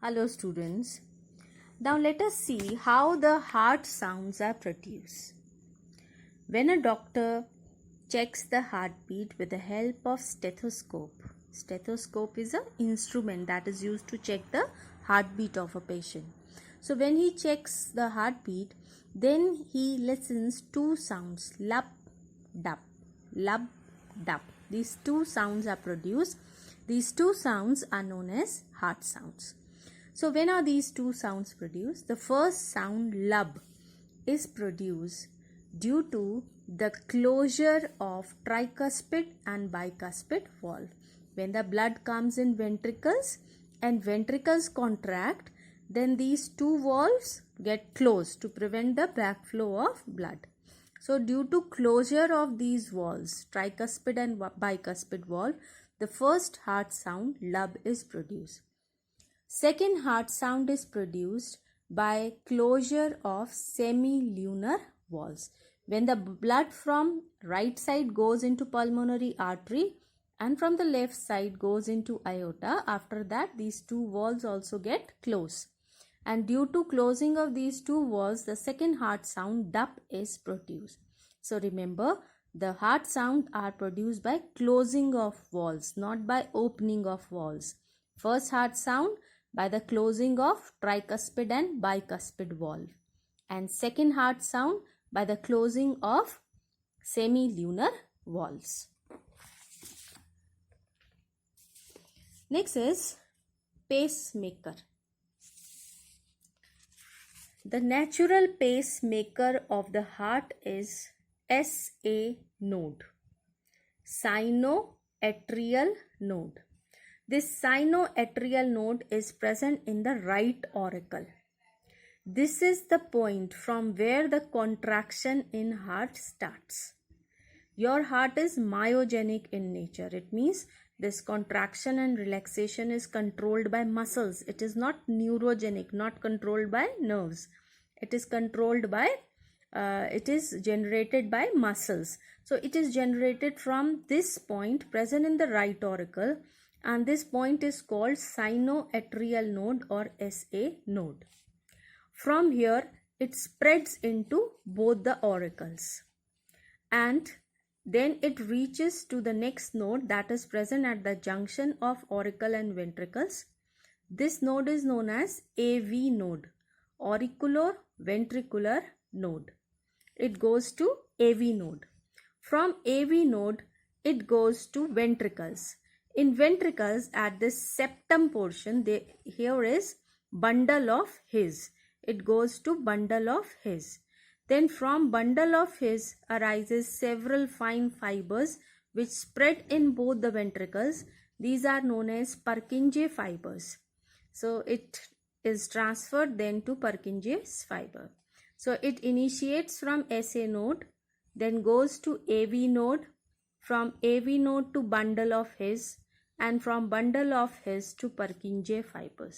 Hello students. Now let us see how the heart sounds are produced. When a doctor checks the heartbeat with the help of stethoscope. Stethoscope is an instrument that is used to check the heartbeat of a patient. So when he checks the heartbeat, then he listens two sounds, lub, dub, lub, dub. These two sounds are produced. These two sounds are known as heart sounds. So when are these two sounds produced? The first sound, lub, is produced due to the closure of tricuspid and bicuspid valve. When the blood comes in ventricles and ventricles contract, then these two valves get closed to prevent the backflow of blood. So due to closure of these valves, tricuspid and bicuspid valve, the first heart sound, lub, is produced. Second heart sound is produced by closure of semilunar valves. When the blood from right side goes into pulmonary artery and from the left side goes into aorta, after that these two valves also get closed. And due to closing of these two valves, the second heart sound, dub, is produced. So remember, the heart sound are produced by closing of valves, not by opening of valves. First heart sound by the closing of tricuspid and bicuspid valve, and second heart sound by the closing of semilunar valves. Next is pacemaker. The natural pacemaker of the heart is SA node, sinoatrial node. This sinoatrial node is present in the right auricle. This is the point from where the contraction in heart starts. Your heart is myogenic in nature. It means this contraction and relaxation is controlled by muscles. It is not neurogenic, not controlled by nerves. It is controlled by, it is generated by muscles. So it is generated from this point present in the right auricle, and this point is called sinoatrial node or SA node. From here it spreads into both the auricles, and then it reaches to the next node that is present at the junction of auricle and ventricles. This node is known as AV node, auriculoventricular node. It goes to AV node. From AV node it goes to ventricles. In ventricles, at this septum portion, here is bundle of His. It goes to bundle of His. Then from bundle of His arises several fine fibers which spread in both the ventricles. These are known as Purkinje fibers. So it is transferred then to Purkinje's fiber. So it initiates from SA node, then goes to AV node, from AV node to bundle of His, and from bundle of His to Purkinje fibers.